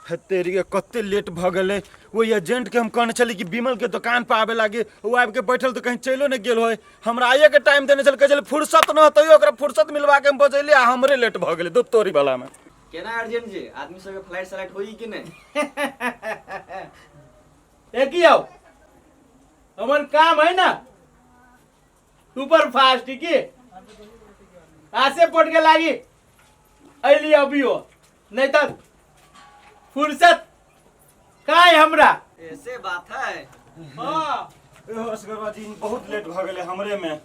तेरी कते लेट भ गए। वो एजेंट के हम कहने चली कि बिमल के दुकान पर आवे लागे, वो आब के बैठल तो कहीं चलो नहीं गेल होय। हमरा आइए के टाइम देने चल के फुर्सत न होतै, ओकरा फुर्सत मिलवा के हम बजैले आ हमरे लेट भ गेलै दो तोरी वाला में। केना अर्जेंट जी आदमी सब के फ्लाइट सलाइट होई कि नहीं? एक ही आओ हमर काम है ना सुपर फास्ट की आसे पट के लागी अली अभी हो नहीं तो फुर्सत का है हमरा। ऐसे बात है। हाँ असगरवा जी बहुत लेट भ गेलै हमरे में।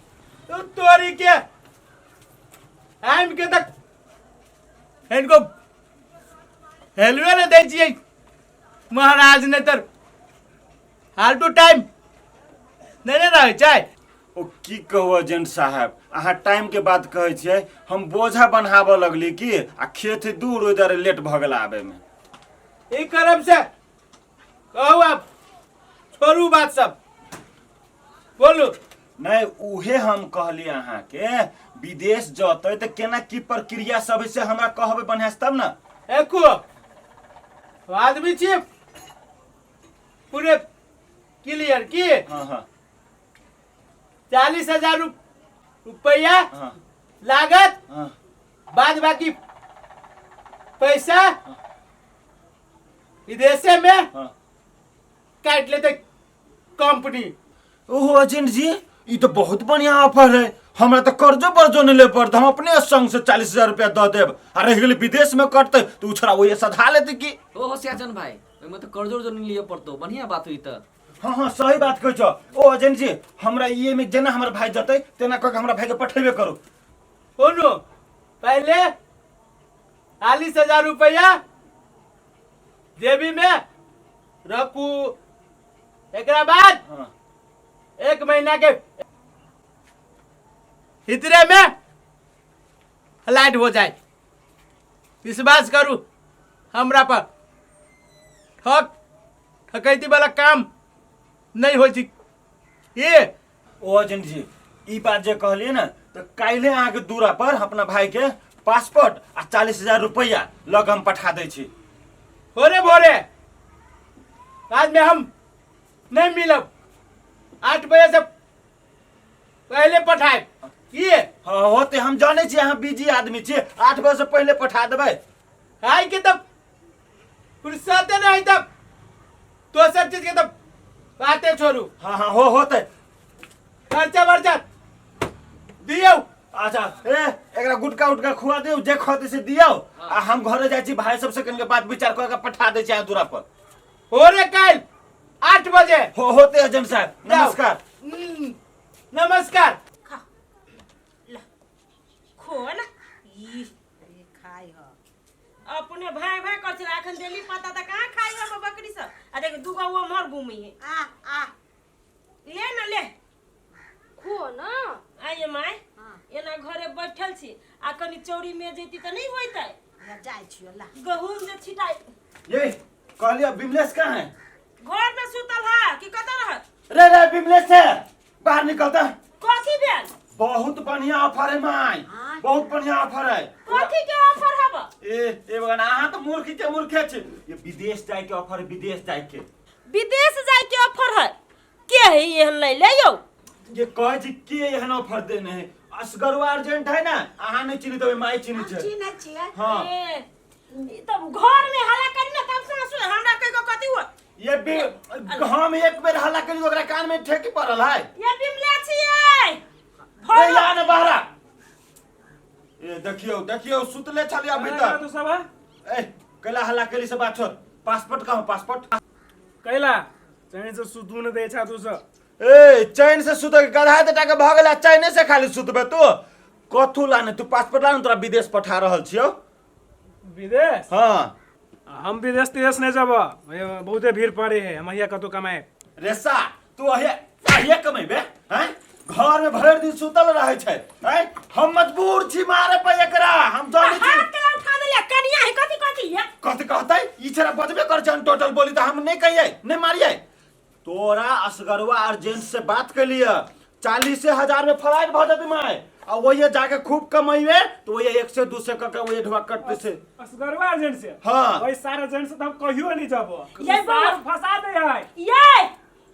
तो तोरी के टाइम के तक इनको हेलवे न दे छियै महाराज ने तर हालटू टाइम नहीं रहे चाहे। ओ की कहू एजेंट साहब, अहाँ टाइम के बात कहै छियै, हम बोझा बनाबऽ लगली कि आ खेत दूर उधर लेट भ गेल आबे में। ई करम से कहू आप छोड़ू बात सब बोलू। नहीं उहे हम कहली अहाँ के विदेश जतै त केना की प्रक्रिया सब से हमरा कहबै बढ़िया से तब ना। एको आदमी छी पूरे क्लियर की। हाँ हाँ 40,000 रुपया हाँ लागत हाँ बाद बाकी पैसा विदेशे में हाँ। काट लेते कंपनी। ओहो एजेंट जी ई तो बहुत बढ़िया ऑफर है। हमरा तो कर्जो बर्जो नहीं ले पड़ता, हम अपने संग से 40,000 रुपया दे देब। आ रह गेलै विदेश में कटते तो उ छोड़ा वही सधा लेते की। ओ सियाचन भाई ओइमे तो कर्जो उर्जो नहीं लिए पड़तो, बढ़िया बात हुई त। हाँ हाँ सही बात कहै छौ। ओ एजेंट जी हमरा ये में जेना हमर भाई जतै तेना कह के हमरा भाई के पठेबे करू। सुनो पहले 40,000 रुपया जेबी में रखू, एकरा बाद हाँ 1 महीना के इतने में फ्लाइट हो जाए। विश्वास करू हमरा पर, ठकैती वाला काम नहीं हो जी। ये ओ एजेंट जी ई बात जे कहलिए ना तो काल्हे अहाँ के दूरा पर अपना भाई के पासपोर्ट आ 40,000 रुपया लग हम पठा दै छी। भोरे भोरे आज में हम नहीं मिलब, 8 बजे से पहले पठाए। ये हाँ होते हम जाने छी अहाँ बिजी आदमी छी, 8 बजे से पहले पठा देबै। आई के तब फुर्सत नहीं तब तो सब चीज के तब बातें छोड़ू। हाँ हाँ होते। खर्चा वर्चा दियो। अच्छा एकरा गुटका उटका खुआ दियो, जे खते से दियो। आ हम घरे जाइ छी, भाई सबसे कन के बात विचार कर के पठा दै छी दूरा पर। भोरे काल 8 बजे होते एजेंट साहब नमस्कार। नमस्कार। खोल ई खाई ह अपने भाई भाई कर छला अखन देली पता त कहां खाई ह बकरी सब। आ देख दुगो वो मर घूमी है। आ ले न ले खो न आये माय। एना घरे बैठल छी आ कनी चौरी में जैती त नहीं होइतै। या जाय छियो ला गहूम जे छिटाई। ये कहलिया बिमलेश कहाँ है? घर में सुतल है कि कत रहत? रे बिमलेश है बाहर निकलता। कथी भेल? बहुत बढ़िया ऑफर है माय, बहुत बढ़िया ऑफर है। कथी के ऑफर हबा? ए बगना अहाँ तो मूर्ख के मूर्खे छे। ये विदेश जाए के ऑफर है, विदेश जाए के। विदेश जाए के ऑफर है? के है एहन ले ले यो? ये कहे छी के एहन ऑफर देने है। असगरवा अर्जेंट है ना, अहाँ नहीं चिन्हित होबै, माय चिन्हित छै। चिन्ह छियै। हाँ। ई तब घर में हल्ला करी ना तब से सुन हमरा कह को कथी हुआ? ये भी हम एक बेर हल्ला करी ओकरा कान में ठेकी पड़ल है। ये बिमला छियै। ए या ने बाहरा। ए देखियो सुतले छलिया भीतर। तो सब है ए कैला हल्ला करी से बात छोड़। पासपोर्ट कहाँ पासपोर्ट? कैला चैन से सुतू न दे छा तू सब। ए चैन से सुत के गधा देटा के भागल आ चैन से खाली सुतबे तू। कथु लाने तू पासपोर्ट लाने तोरा विदेश पठा रहल छियो। विदेश हाँ हम विदेश तिदेश नहीं जब, बहुते भीड़ पड़े है, हम यहाँ कतौ कमाए। रेसा तू अहिए कमेबे हैं? घर में भर दिन सुतल रहे छै हैं? हम मजबूर छी मारे पे एकरा। हम जाने छी हाथ के उठा दे ले कनिया है कथी है? कथी कहतै ई छरा बजबे कर जन टोटल बोली त हम नहीं कहिए नहीं मारिए। तोरा असगरवा अर्जेंट से बात कर लिया 40,000 में फ्लाइट भ जती माय और वही जाके खूब कमाइए तो वही 1 से 2 से करके वही ढवा कटते से असगरवा एजेंट से हाँ। वही सारा एजेंट से तो हम कहियो नहीं जाबो ये सार फंसा दे है ये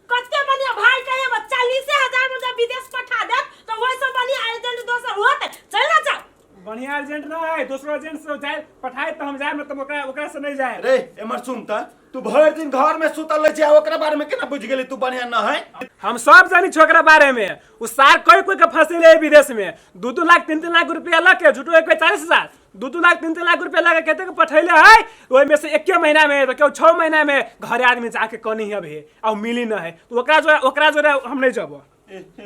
कत्ते बनिया भाई कहे 40,000 में जब विदेश पठा दे तो वही सब बनिया एजेंट दोसर होत चल ना चल बढ़िया एजेंट ना है दूसरा एजेंट से जाए पठाए तो हम जाए मतलब ओकरा से नहीं जाए रे एमर सुन त तू भर दिन घर में सुतल रह जा ओकरा बारे में केना बुझ गेली तू बढ़िया ना है हम सब जानी छोकरा बारे में उ सार कोई के फंसे ले विदेश में 2-2 लाख 3-3 लाख रुपया लगे झूठो एक 40,000 2-2 लाख 3-3 लाख रुपया लगे कहते के पठैले है ओइ में से 1 महीना में तो केउ 6 महीना में घरे आदमी जाके कनी है भे और मिली ना है तो ओकरा जो हम नहीं जाबो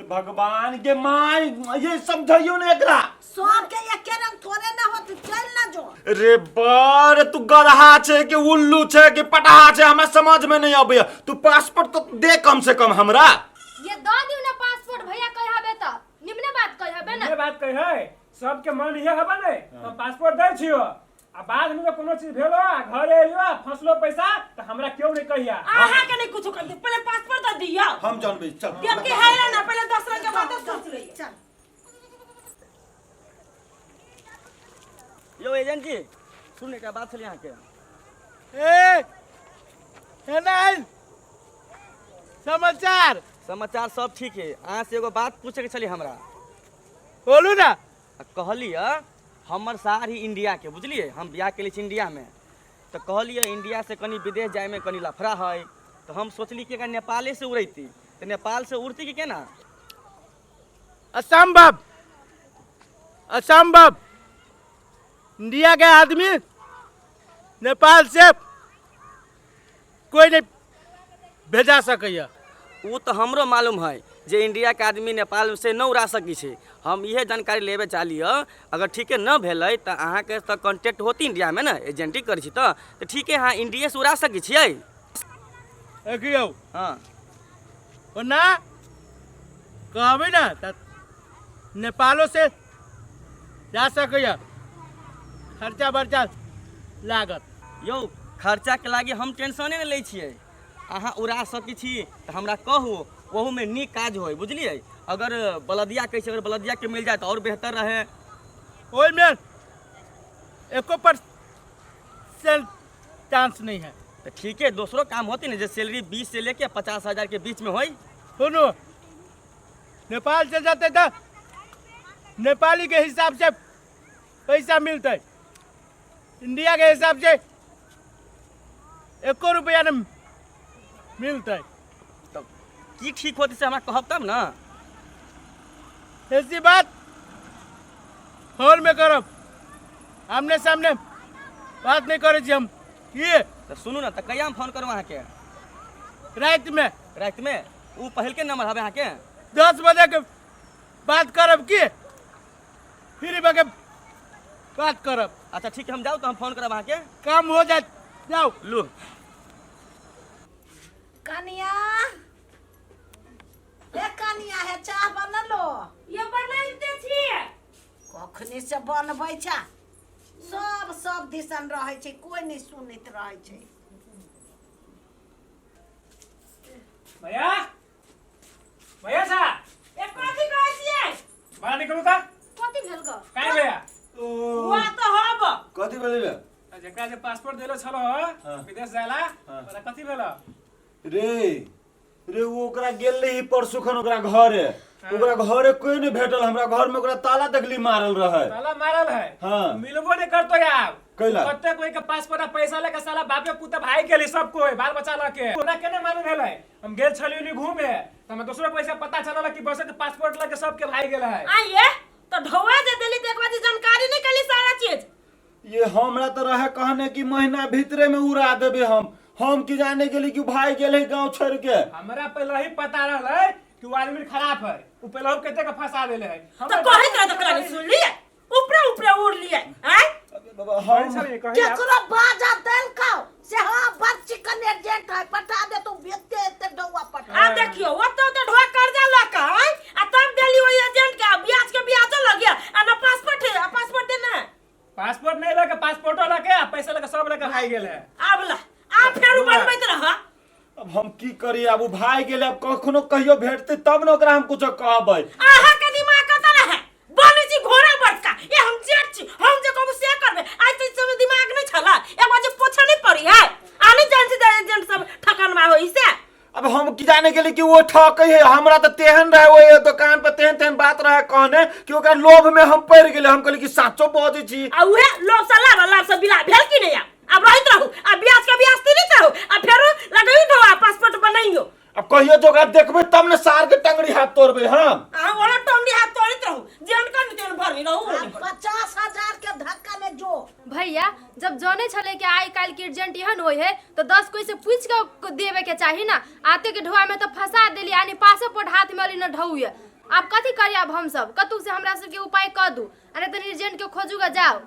भगवान के माय ये समझियो ने एकरा सब के एक रंग थोड़े ना होत चल ना जो रे बार तू गधा छे कि उल्लू छे कि पटाहा छे हमरा समझ में नहीं आबे तू पासपोर्ट तो दे कम से कम हमरा ये दो दियो ना पासपोर्ट भैया कह हबे त निम्ने बात कह हबे ना ये बात कह है सबके मन ये हबे ने तो पासपोर्ट दै छियो आ बाद में कोनो चीज भेलो घरे एलियो फसलो पैसा तो हमरा क्यों नहीं कहिया आहा के नहीं कुछ कर दे पहले पासपोर्ट तो दियो हम जानबे चल देव के है ना पहले दूसरा के बात सोच रही चल यो एजेंट जी सुनने का बात चली यहाँ के ए नहीं समाचार समाचार सब ठीक है अहाँ से एगो बात पूछे के चली हमरा बोलू ना कहलिए हमर सार ही इंडिया के बुझलिए हम बियाह के लिए इंडिया में तो कहलिए इंडिया से कनी विदेश जाए में कनी लफड़ा है तो हम सोचली कि अगर नेपाले से उड़ती तो नेपाल से उड़ती कि केना असंभव असंभव इंडिया के आदमी नेपाल से कोई नहीं भेजा सकैया वो तो हमरो मालूम है जे इंडिया के आदमी नेपाल से न उड़ा सकी छे हम यह जानकारी लेवे चाहलिए अगर ठीके न भेलै तो अहाँ के तो कांटेक्ट होती इंडिया में ना एजेंटी करी छी तो ठीक है हाँ इंडिया से उड़ा सकी छियै देखियो हाँ ना कहबे ना त नेपालो से जा सकैया खर्चा बर्चा लागत यौ खर्चा के लागी हम टेंशने नहीं लै छियै अहाँ उड़ा सकी छी तो हमरा कहू वहू में नीक काज होय बुझलिए अगर बलदिया कैसे अगर बलदिया के मिल जाए तो और बेहतर रहे ओई में 1% चांस नहीं है तो ठीक है दूसरो काम होती ना जो सैलरी 20 से लेके 50,000 के बीच में होई सुनो नेपाल से जाते तो नेपाली के हिसाब से पैसा मिलते इंडिया के हिसाब से 1 रुपया न मिलते तो की ठीक होती से हमरा कहब तब ना ऐसी बात फोन में करब आमने सामने बात नहीं करे छी हम ये तो सुनू ना तो कहिया हम फोन करूँ अहाँ के रात में वो पहल के नंबर हवे अहाँ के 10 बजे के बात करब की फिर बगे बात करब अच्छा ठीक है हम जाओ तो हम फोन करब अहाँ के काम हो जाए जाओ लू कनिया ए कनिया है चाह बनलो ये बनाइते छिए कखनी से बनबै छा सब दिसन रहै छै कोई नहीं सुनैत रहै छै भैया भैया सा ए कथि कहै छिए बाहर निकलू ता कथि भेल ग काहे भैया हुआ तो हब कथी बोलिबे जेकरा जे पासपोर्ट देलो छलो विदेश जायला ओकरा कथि भेल रे रे वो ओकरा गेल रही परसू खन ओकरा घरे कोई नहीं भेटल हमरा घर में ओकरा ताला तकली मारल रहे ताला मारल है हाँ। मिलबो नहीं करतो यार कैला? कते कोई के पासपोर्ट आ पैसा लेके साला बापे पुता भाई के लिए सब कोई बाल बच्चा लके तोरा केने मालूम भेलै हम गेल छलियो नी घूमे त हमें दूसरा पैसा पता चलल कि बस के पासपोर्ट लेके सबके भाई गेल है आइए तो ढौआ जे देली त एक बार जानकारी नहीं कली सारा चीज ये हमरा तो रहे कहने की महीना भीतरे में उड़ा देबे हम की जाने के लिए कि भाई गेले गांव छोड़ के हमरा पहले ही पता रहलै कि वो आदमी खराब है उ पहले हम कते का फंसा देले है तो कहे तो कहानी सुन लिए ऊपर उड़ लिए हैं बाबा हम केकरो बाजा देल खाओ से हां बड़ चिकन एजेंट है पटा दे तू बेते एते डौआ पटा आ देखियो वो तो ढोआ कर्जा लका है आ तब देली वो एजेंट का ब्याज लग गया आ ना पासपोर्ट है पासपोर्ट देना पासपोर्ट नहीं लेके पासपोर्टो लेके पैसा लेके सब लेके भाई गेल है आबला आ फेर बनबैत रह अब हम की करी अब भाई गेले अब कखनो कहियो भेटते तब न ओकरा हम कुछ कहबै आहा के दिमाग कत रहे बोली जाने के लिए कि वो ठक है हमरा तो तेहन रहे वो दुकान पर तेहन तेहन बात रहे कहने कि ओकरा लोभ में हम पड़ गेले हम कहली कि साचो बजे छी आ उहे लोग सला लाभ से बिला भेल कि नहीं अब रहित रहू अब ब्याज के ब्याज तीरित रहू अब फेरो लगई दो पासपोर्ट बनाइयो अब कहियो जो ओकरा देखबे तब ने सार के टंगड़ी हाथ तोड़बे हम आ वाला टंडी हाथ तोड़ित रहू जेन कर तेन भर रहू 50,000 के धक्का में जो भैया जब जाने छले कि आई काल की अर्जेंट एहन होय है तो 10 कोई से पूछ के देवे के चाहिए ना आते के ढोआ में तो फंसा देली यानी पासपोर्ट हाथ में अली न ढौए अब कथी करी अब हम सब कतु से हमरा सब के उपाय कर दू अरे तनी अर्जेंट के खोजूगा जाओ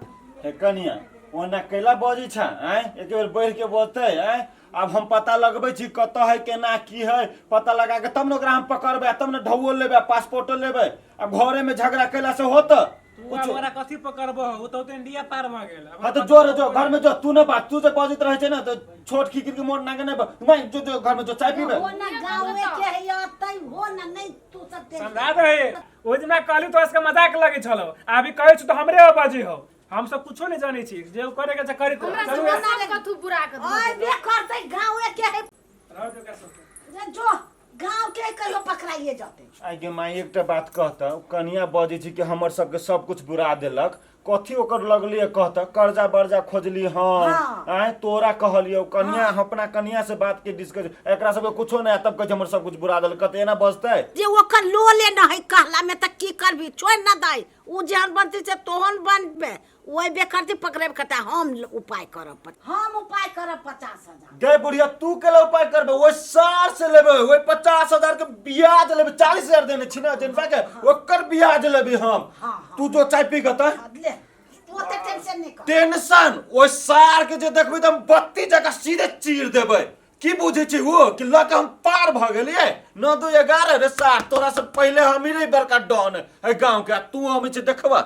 हे कनिया ओना कैला बजी छ हैं एक बेर बढ़ के बोलते हैं अब हम पता लगबै छी कत है केना की है पता लगा के तब न ओकरा हम पकड़बे तब न ढौओ लेबे पासपोर्टो लेबे अब घरे में झगड़ा कैला से होत तू हमरा कथी पकड़बो हो तो इंडिया पार भ गेल हां तो जोर जो घर में जो तू न बात तू जे बजित रहे छै ना तो छोट खिकिर के मोड़ नागे नहीं मैं जो घर में जो चाय पीबे वो ना गाँव में के है तई हो ना नहीं तू सब टेंशन समझा दे ओ दिन मैं कहली तो इसका मजाक लगे छलो अभी कहै छु तो हमरे बाजी हो हम सब कुछो नहीं जानी छी जे करे के करी तो हमरा सब कथु बुरा कर ओए बे करते गाँव में के है रहो तो कैसे जो गाँव के कहियो पकड़ाइए जाते आई के माई एकटा बात कहता कनिया बजी छी कि हमर सबके सब कुछ बुरा देलक कथी ओकर लगली कहता कर्जा बर्जा खोजली हम आए तोरा कहलियो कनिया अपना कनिया से बात के डिस्कस एकरा सब कुछो नहीं तब कह हमर सब कुछ बुरा देलक कते ना बजते जे ओकर लोले न है कहला में त की करबी छोड़ न दाई उ जहन बनती से तोहन बनबे ओए बेकरती पकड़े कता हम उपाय करब हम उपाय करब 50,000 गए बुढ़िया तू केला उपाय करबे ओए सार से लेबे ओए 50,000 के ब्याज लेबे 40,000 देने छी ना जनबा के ओकर ब्याज लेबे हम तू जो चाय पी गता ले तू त टेंशन नहीं कर टेंशन ओए सार के जे देखबे त हम 32 जगह सीधे चीर देबे की बुझे छी वो कि लक हम पार भ गेलिए 9 2 11 रे सार तोरा से पहले हम ही बड़का डॉन है गांव के तू हम छी देखबा